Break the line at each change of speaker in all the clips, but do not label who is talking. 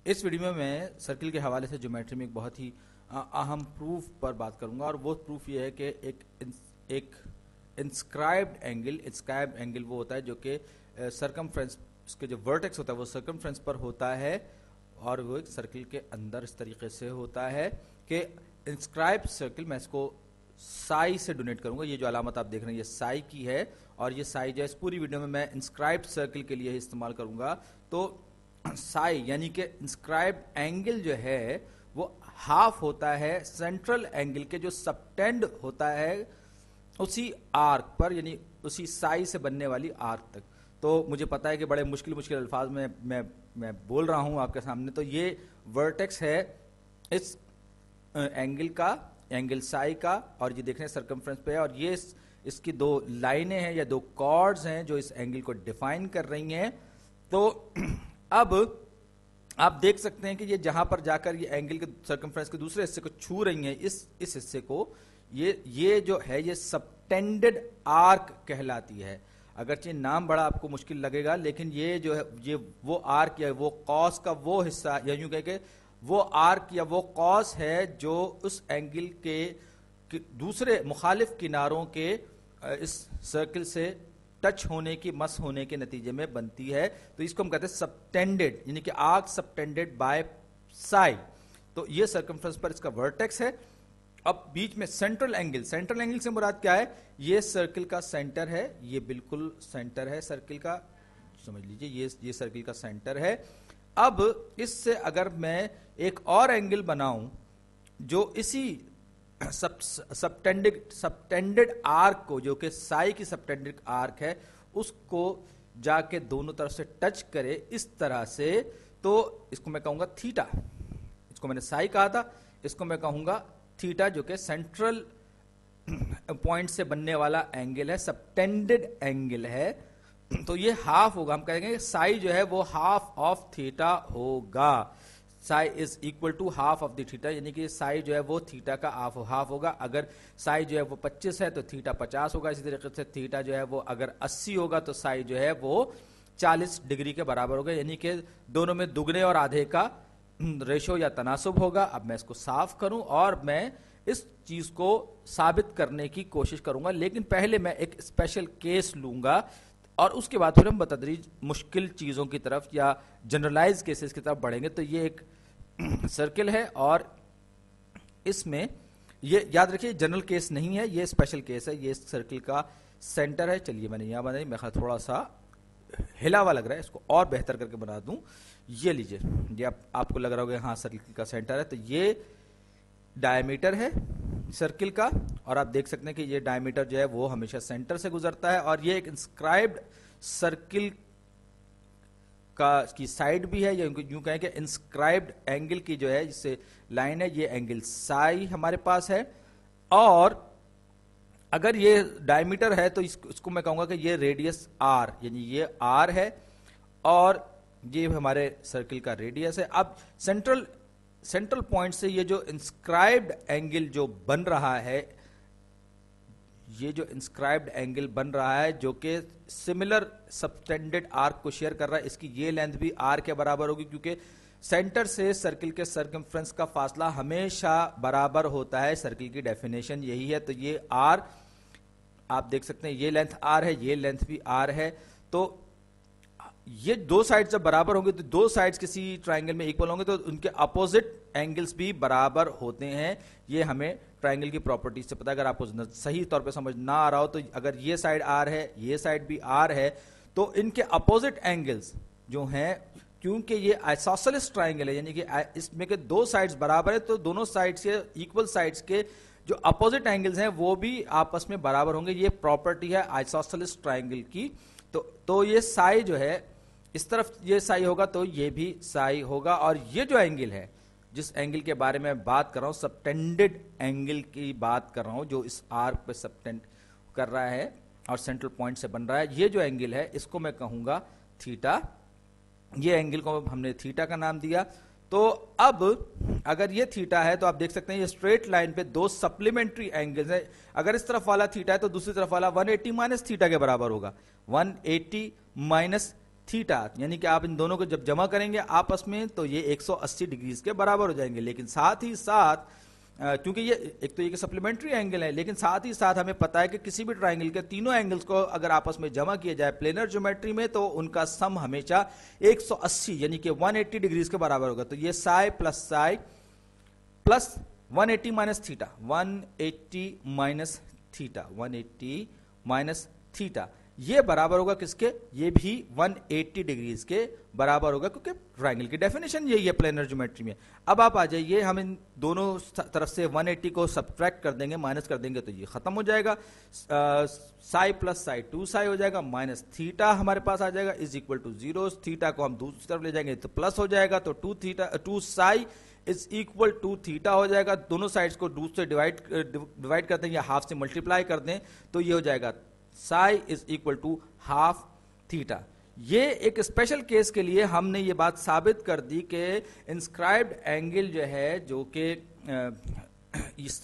इस वीडियो में मैं सर्किल के हवाले से ज्योमेट्री में एक बहुत ही अहम प्रूफ पर बात करूंगा और वो प्रूफ ये है कि एक इंस्क्राइब्ड एंगल वो होता है जो कि सर्कमफ्रेंस के जो वर्टेक्स होता है वो सर्कमफ्रेंस पर होता है और वो एक सर्किल के अंदर इस तरीके से होता है कि इंस्क्राइब्ड सर्किल, मैं इसको साई से डोनेट करूंगा। ये जो अलामत आप देख रहे हैं ये साई की है और ये साई जो है इस पूरी वीडियो में मैं इंस्क्राइब्ड सर्किल के लिए ही इस्तेमाल करूंगा। तो साई यानी कि इंस्क्राइब्ड एंगल जो है वो हाफ होता है सेंट्रल एंगल के जो सबटेंड होता है उसी आर्क पर, यानी उसी साई से बनने वाली आर्क तक। तो मुझे पता है कि बड़े मुश्किल अल्फाज में मैं बोल रहा हूं आपके सामने। तो ये वर्टेक्स है इस एंगल का, एंगल साई का, और ये देख रहे हैं सर्कमफ्रेंस पे है और ये इसकी दो लाइनें हैं या दो कॉर्ड्स हैं जो इस एंगल को डिफाइन कर रही हैं। तो अब आप देख सकते हैं कि ये जहां पर जाकर ये एंगल के सर्कमफ्रेंस के दूसरे हिस्से को छू रही हैं, इस हिस्से को, ये जो है ये सबटेंडेड आर्क कहलाती है। अगरचे नाम बड़ा आपको मुश्किल लगेगा लेकिन ये जो है ये वो आर्क या वो कॉस का वो हिस्सा, या यूं कह के वो आर्क या वो कॉस है जो उस एंगल के दूसरे मुखालिफ किनारों के इस सर्किल से टच होने की, मस होने के नतीजे में बनती है। तो इसको हम कहते हैं सबटेंडेड, यानी कि आर्क सबटेंडेड बाय साई। तो ये सर्कमफ्रेंस पर इसका वर्टेक्स है। अब बीच में सेंट्रल एंगल से मुराद क्या है? ये सर्किल का सेंटर है, ये बिल्कुल सेंटर है सर्किल का, समझ लीजिए ये सर्किल का सेंटर है। अब इससे अगर मैं एक और एंगल बनाऊं जो इसी सबटेंडेड आर्क को, जो कि साई की सबटेंडेड आर्क है, उसको जाके दोनों तरफ से टच करे इस तरह से, तो इसको मैं कहूंगा थीटा। इसको मैंने साई कहा था, इसको मैं कहूंगा थीटा, जो कि सेंट्रल पॉइंट से बनने वाला एंगल है, सबटेंडेड एंगल है। तो ये हाफ होगा, हम कहेंगे साई जो है वो हाफ ऑफ थीटा होगा। Psi is equal to half of the theta, यानी कि साई जो है वो थीटा का हाफ होगा। अगर साई जो है वो 25 है तो थीटा 50 होगा। इसी तरीके से थीटा जो है वो अगर 80 होगा तो साई जो है वो 40 डिग्री के बराबर होगा, यानी कि दोनों में दुगने और आधे का रेशो या तनासुब होगा। अब मैं इसको साफ करूं और मैं इस चीज को साबित करने की कोशिश करूंगा, लेकिन पहले मैं एक स्पेशल केस लूंगा और उसके बाद फिर हम बतदरीज मुश्किल चीजों की तरफ या जनरलाइज केसेस की तरफ बढ़ेंगे। तो ये एक सर्किल है और इसमें ये याद रखिए जनरल केस नहीं है, ये स्पेशल केस है। ये सर्किल का सेंटर है। चलिए मैंने यहां बनाई, मैं थोड़ा सा हिला हुआ लग रहा है, इसको और बेहतर करके बना दूं। ये लीजिए, ये आपको लग रहा होगा हाँ सर्किल का सेंटर है। तो ये डायमीटर है सर्किल का और आप देख सकते हैं कि ये डायमीटर जो है वो हमेशा सेंटर से गुजरता है और ये एक इंस्क्राइब्ड सर्किल की साइड भी है, या यूं कहें कि इंस्क्राइब्ड एंगल की जो है जिससे लाइन है, ये एंगल साई हमारे पास है। और अगर ये डायमीटर है तो इसको मैं कहूंगा कि ये रेडियस आर, यानी ये आर है और ये हमारे सर्किल का रेडियस है। अब सेंट्रल पॉइंट से ये जो इंस्क्राइब्ड एंगल जो बन रहा है, ये जो इंस्क्राइब्ड एंगल बन रहा है जो कि सिमिलर सबटेंडेड आर्क को शेयर कर रहा है, इसकी ये लेंथ भी आर के बराबर होगी, क्योंकि सेंटर से सर्किल के सर्कमफ्रेंस का फासला हमेशा बराबर होता है। सर्किल की डेफिनेशन यही है। तो ये आर आप देख सकते हैं, ये लेंथ आर है, ये लेंथ भी आर है। तो ये दो साइड जब बराबर होंगे तो दो साइड्स किसी ट्रायंगल में इक्वल होंगे तो उनके अपोजिट एंगल्स भी बराबर होते हैं। ये हमें ट्रायंगल की प्रॉपर्टीज से पता है। अगर आपको सही तौर पे समझ ना आ रहा हो तो अगर ये साइड आर है, ये साइड भी आर है, तो इनके अपोजिट एंगल्स जो हैं, क्योंकि ये आइसोसेलेस ट्रायंगल है, यानी कि इसमें के दो साइड्स बराबर है, तो दोनों साइड्स के इक्वल साइड्स के जो अपोजिट एंगल्स हैं वो भी आपस में बराबर होंगे। ये प्रॉपर्टी है आइसोसेलेस ट्रायंगल की। तो ये साई जो है, इस तरफ ये साई होगा तो ये भी साई होगा। और ये जो एंगल है, जिस एंगल के बारे में बात कर रहा हूं, सबटेंडेड एंगल की बात कर रहा हूं, जो इस आर्क पे सबटेंड कर रहा है और सेंट्रल पॉइंट से बन रहा है, ये जो एंगल है इसको मैं कहूंगा थीटा। ये एंगल को हमने थीटा का नाम दिया। तो अब अगर ये थीटा है तो आप देख सकते हैं ये स्ट्रेट लाइन पे दो सप्लीमेंट्री एंगल्स है। अगर इस तरफ वाला थीटा है तो दूसरी तरफ वाला 180 माइनस थीटा के बराबर होगा। 180 माइनस थीटा, यानी कि आप इन दोनों को जब जमा करेंगे आपस में तो ये 180 डिग्रीज के बराबर हो जाएंगे। लेकिन साथ ही साथ क्योंकि ये एक तो ये सप्लीमेंट्री एंगल है, लेकिन साथ ही साथ हमें पता है कि किसी भी ट्राइंगल के तीनों एंगल्स को अगर आपस में जमा किया जाए प्लेनर ज्योमेट्री में तो उनका सम हमेशा 180 यानी कि 180 डिग्रीज के बराबर होगा। तो ये Sai plus 180 minus theta, 180 minus theta, 180 minus theta, ये बराबर होगा किसके, ये भी 180 डिग्रीज के बराबर होगा, क्योंकि ट्राइंगल की डेफिनेशन यही है प्लेनर ज्योमेट्री में। अब आप आ जाइए, हम इन दोनों तरफ से 180 को सब्ट्रैक्ट कर देंगे, माइनस कर देंगे, तो ये खत्म हो जाएगा। साई प्लस साई 2 साई हो जाएगा, माइनस थीटा हमारे पास आ जाएगा इज इक्वल टू 0। थीटा को हम दूसरी तरफ ले जाएंगे तो प्लस हो जाएगा, तो 2 psi is equal to theta हो जाएगा। दोनों साइड्स को 2 से डिवाइड कर दें या हाफ से मल्टीप्लाई कर दें तो ये हो जाएगा psi is equal to half theta. ये एक स्पेशल केस के लिए हमने ये बात साबित कर दी कि इंस्क्राइब्ड एंगल जो है, जो कि इस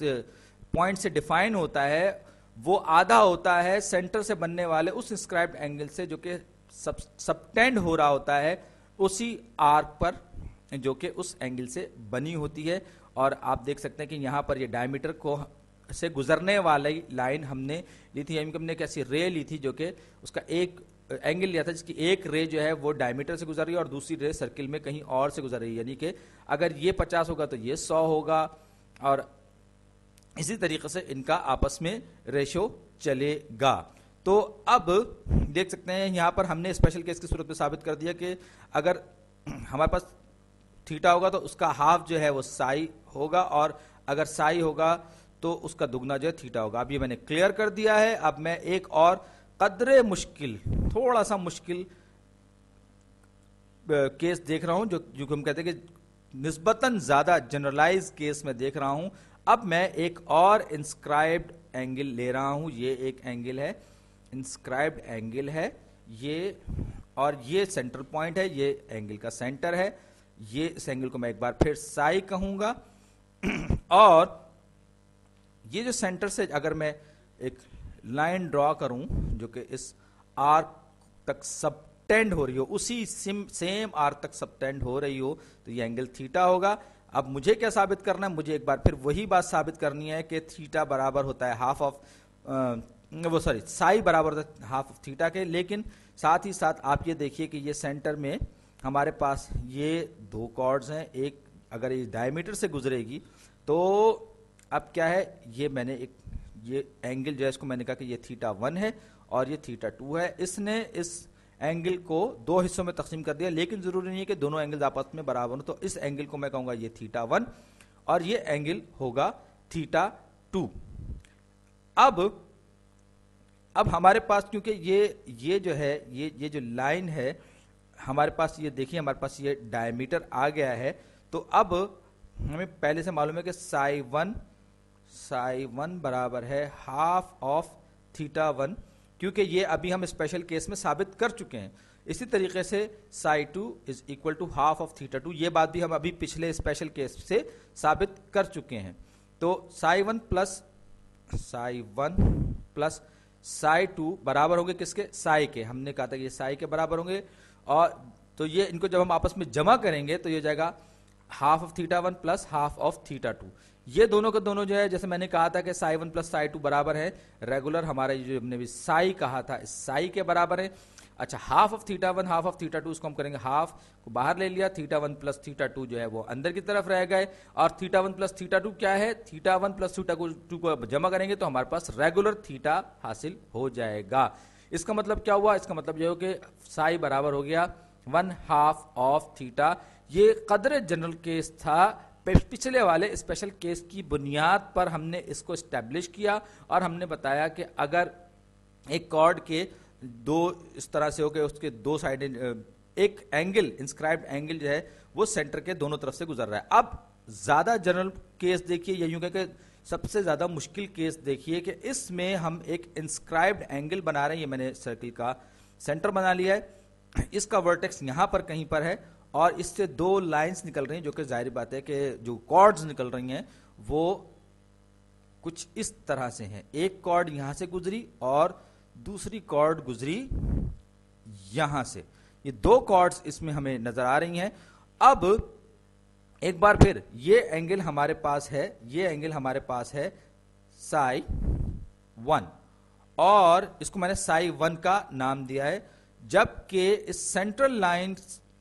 पॉइंट से डिफाइन होता है, वो आधा होता है सेंटर से बनने वाले उस इंस्क्राइब्ड एंगल से जो कि सबटेंड हो रहा होता है उसी आर्क पर, जो कि उस एंगल से बनी होती है। और आप देख सकते हैं कि यहां पर ये डायमीटर को से गुजरने वाली लाइन हमने ली थी, हमने कैसी रे ली थी, जो कि उसका एक एंगल लिया था जिसकी एक रे जो है वो डायमीटर से गुजर रही है और दूसरी रे सर्किल में कहीं और से गुजर रही है। यानी कि अगर ये 50 होगा तो ये 100 होगा, और इसी तरीके से इनका आपस में रेशो चलेगा। तो अब देख सकते हैं यहां पर हमने स्पेशल केस की सूरत में साबित कर दिया कि अगर हमारे पास थीटा होगा तो उसका हाफ जो है वो साई होगा, और अगर साई होगा तो उसका दुगना जो है थीटा होगा। अब ये मैंने क्लियर कर दिया है। अब मैं एक और कदरे मुश्किल, थोड़ा सा मुश्किल केस देख रहा हूं, जो हम कहते हैं कि निस्बतन ज्यादा जनरलाइज केस में देख रहा हूं। अब मैं एक और इंस्क्राइब्ड एंगल ले रहा हूं। ये एक एंगल है, इंस्क्राइब्ड एंगल है ये, और ये सेंट्रल पॉइंट है, ये एंगल का सेंटर है। ये इस एंगल को मैं एक बार फिर साई कहूंगा, और ये जो सेंटर से अगर मैं एक लाइन ड्रॉ करूं जो कि इस आर्क तक सबटेंड हो रही हो, उसी सेम आर्क तक सबटेंड हो रही हो, तो ये एंगल थीटा होगा। अब मुझे क्या साबित करना है, मुझे एक बार फिर वही बात साबित करनी है कि थीटा बराबर होता है हाफ ऑफ साई बराबर होता है हाफ ऑफ थीटा के। लेकिन साथ ही साथ आप ये देखिए कि ये सेंटर में हमारे पास ये 2 कॉर्ड्स हैं, एक अगर ये डायमीटर से गुजरेगी तो अब क्या है, ये मैंने एक ये एंगल जो है इसको मैंने कहा कि ये थीटा 1 है और ये थीटा 2 है। इसने इस एंगल को 2 हिस्सों में तकसीम कर दिया, लेकिन जरूरी नहीं है कि दोनों एंगल्स आपस में बराबर हो। तो इस एंगल को मैं कहूंगा ये थीटा 1 और ये एंगल होगा थीटा 2। अब हमारे पास क्योंकि ये जो है ये जो लाइन है हमारे पास, ये देखिए हमारे पास ये डायमीटर आ गया है। तो अब हमें पहले से मालूम है कि साई 1 बराबर है हाफ ऑफ थीटा 1, क्योंकि ये अभी हम स्पेशल केस में साबित कर चुके हैं। इसी तरीके से psi 2 is equal to half of theta 2, ये बात भी हम अभी पिछले स्पेशल केस से साबित कर चुके हैं। तो साई 1 प्लस साई 2 बराबर होंगे किसके, साई के। हमने कहा था कि ये साई के बराबर होंगे, और तो ये इनको जब हम आपस में जमा करेंगे तो ये जाएगा half of theta 1 plus half of theta 2। ये दोनों के दोनों जो है, जैसे मैंने कहा था कि साई 1 प्लस साई 2 बराबर है रेगुलर, हमारा जो हमने भी साई कहा था इस साई के बराबर है। अच्छा, half of theta 1 half of theta 2, उसको हम करेंगे हाफ को बाहर ले लिया, थीटा 1 प्लस थीटा 2 जो है वो अंदर की तरफ रह गए, और थीटा 1 प्लस थीटा 2 क्या है, थीटा 1 प्लस थीटा 2 को जमा करेंगे तो हमारे पास रेगुलर थीटा हासिल हो जाएगा। इसका मतलब क्या हुआ, इसका मतलब यह हो कि साई बराबर हो गया 1 हाफ ऑफ थीटा। ये कदर जनरल केस था, पिछले वाले स्पेशल केस की बुनियाद पर हमने इसको स्टैब्लिश किया, और हमने बताया कि अगर एक कॉर्ड के 2 इस तरह से हो गए, उसके 2 साइड एक एंगल इंस्क्राइब्ड एंगल जो है वो सेंटर के दोनों तरफ से गुजर रहा है। अब ज्यादा जनरल केस देखिए, या यूं कह सबसे ज्यादा मुश्किल केस देखिए कि इसमें हम एक इंस्क्राइब्ड एंगल बना रहे हैं। ये मैंने सर्किल का सेंटर बना लिया है, इसका वर्टेक्स यहां पर कहीं पर है, और इससे 2 लाइंस निकल रही हैं, जो कि जाहिर बात है कि जो कॉर्ड्स निकल रही हैं वो कुछ इस तरह से हैं। एक कॉर्ड यहां से गुजरी और दूसरी कॉर्ड गुजरी यहां से। ये दो कॉर्ड्स इसमें हमें नजर आ रही हैं। अब एक बार फिर ये एंगल हमारे पास है, ये एंगल हमारे पास है साई 1, और इसको मैंने साई 1 का नाम दिया है, जबकि इस सेंट्रल लाइन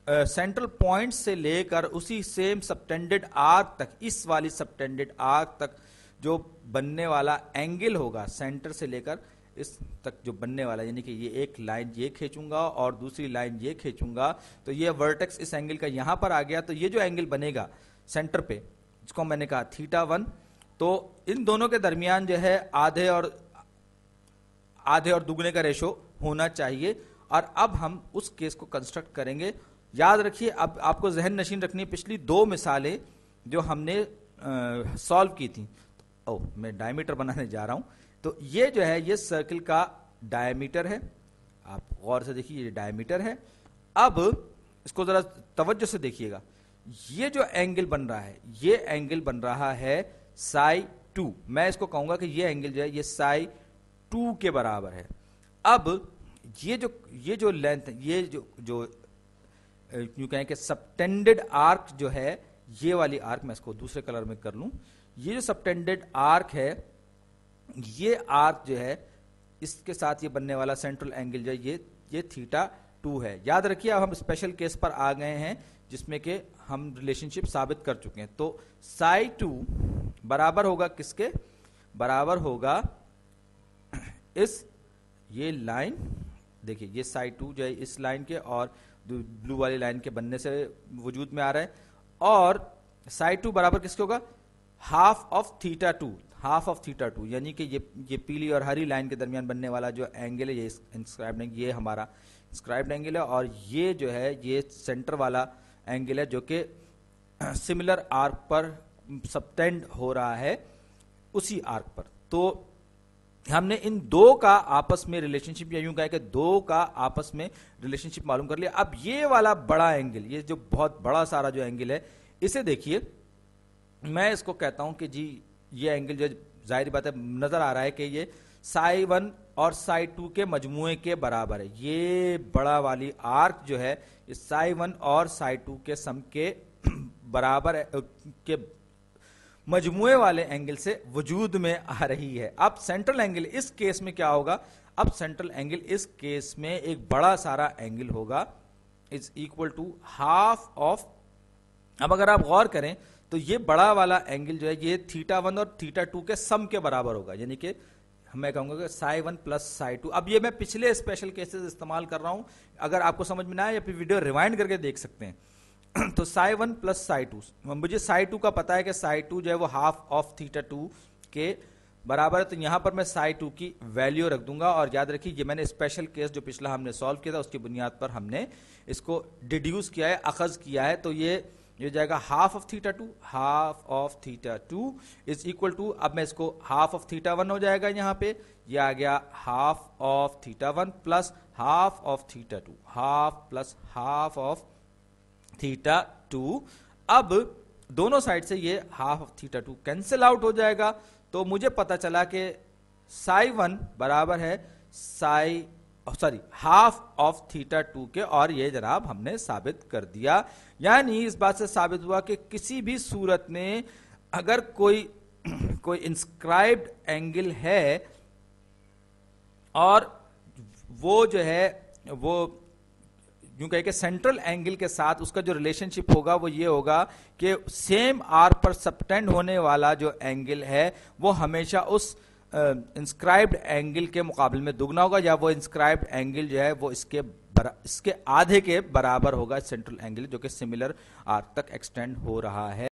सेंट्रल पॉइंट से लेकर उसी सेम सबटेंडेड आर्क तक, इस वाली सबटेंडेड आर्क तक जो बनने वाला एंगल होगा, सेंटर से लेकर इस तक जो बनने वाला, यानी कि ये एक लाइन ये खींचूंगा और दूसरी लाइन ये खींचूंगा, तो ये वर्टेक्स इस एंगल का यहां पर आ गया। तो ये जो एंगल बनेगा सेंटर पे, जिसको मैंने कहा θ1, तो इन दोनों के दरमियान जो है आधे और दुगने का रेशो होना चाहिए। और अब हम उस केस को कंस्ट्रक्ट करेंगे। याद रखिए, अब आपको जहन नशीन रखनी है पिछली दो मिसालें जो हमने सॉल्व की थी। मैं डायमीटर बनाने जा रहा हूं। तो ये जो है ये सर्किल का डायमीटर है, आप गौर से देखिए, ये डायमीटर है। अब इसको जरा तवज्जो से देखिएगा, ये जो एंगल बन रहा है, ये एंगल बन रहा है साई 2। मैं इसको कहूंगा कि ये एंगल जो है ये साई 2 के बराबर है। अब ये जो लेंथ, ये जो यूं कहें कि सबटेंडेड आर्क जो है, ये वाली आर्क, मैं इसको दूसरे कलर में कर लूं, ये जो सबटेंडेड आर्क है, ये आर्क जो है इसके साथ ये बनने वाला सेंट्रल एंगल जो है ये θ2 है। याद रखिए, अब हम स्पेशल केस पर आ गए हैं जिसमें कि हम रिलेशनशिप साबित कर चुके हैं। तो साई 2 बराबर होगा किसके? बराबर होगा इस ये लाइन, देखिए ये साई 2 जो है इस लाइन के और ब्लू वाली लाइन के बनने से वजूद में आ रहा है। और साई 2 बराबर किसके होगा? हाफ ऑफ θ2, हाफ ऑफ θ2, यानी कि ये पीली और हरी लाइन के दरमियान बनने वाला जो एंगल है, ये इंस्क्राइब्ड एंगल, ये हमारा इंस्क्राइब्ड एंगल है। और ये जो है ये सेंटर वाला एंगल है जो कि सिमिलर आर्क पर सबटेंड हो रहा है, उसी आर्क पर। तो हमने इन दो का आपस में रिलेशनशिप, या यूं कहें कि दो का आपस में रिलेशनशिप मालूम कर लिया। अब ये वाला बड़ा एंगल, ये जो बहुत बड़ा सारा जो एंगल है, इसे देखिए, मैं इसको कहता हूं कि जी ये एंगल जो जाहिर बात है नजर आ रहा है कि ये साई 1 और साई 2 के मजमुए के बराबर है। ये बड़ा वाली आर्क जो है ये साई 1 और साई 2 के सम के बराबर है, के मजमुए वाले एंगल से वजूद में आ रही है। अब सेंट्रल एंगल इस केस में क्या होगा? अब सेंट्रल एंगल इस केस में एक बड़ा सारा एंगल होगा, is equal to half of, अब अगर आप गौर करें तो ये बड़ा वाला एंगल जो है ये θ1 और θ2 के सम के बराबर होगा, यानी कि मैं कहूंगा कि साई 1 प्लस साई 2। अब ये मैं पिछले स्पेशल केसेस इस्तेमाल कर रहा हूं, अगर आपको समझ में ना आए या फिर वीडियो रिवाइंड करके देख सकते हैं। तो साई 1 प्लस साई 2, मुझे साई 2 का पता है कि साई 2 जो है वो हाफ ऑफ θ2 के बराबर है, तो यहां पर मैं साई 2 की वैल्यू रख दूंगा। और याद रखिए, ये मैंने स्पेशल केस जो पिछला हमने सॉल्व किया था उसकी बुनियाद पर हमने इसको डिड्यूस किया है, अखज किया है। तो ये जाएगा half of θ2, half of θ2 is equal to, अब मैं इसको हाफ ऑफ θ1 हो जाएगा, यहां पे ये आ गया half of θ1 plus half of θ2, half plus half of θ2। अब दोनों साइड से ये हाफ ऑफ θ2 कैंसिल आउट हो जाएगा, तो मुझे पता चला कि साई 1 बराबर है हाफ ऑफ θ2 के, और ये जनाब हमने साबित कर दिया। यानी इस बात से साबित हुआ कि किसी भी सूरत में अगर कोई इंस्क्राइब्ड एंगल है और वो जो है वो यूं कहे कि सेंट्रल एंगल के साथ उसका जो रिलेशनशिप होगा वो ये होगा कि सेम आर्क पर सबटेंड होने वाला जो एंगल है वो हमेशा उस इंस्क्राइब्ड एंगल के मुकाबले में दुगना होगा, या वो इंस्क्राइब्ड एंगल जो है वो इसके आधे के बराबर होगा, सेंट्रल एंगल जो कि सिमिलर आर्क तक एक्सटेंड हो रहा है।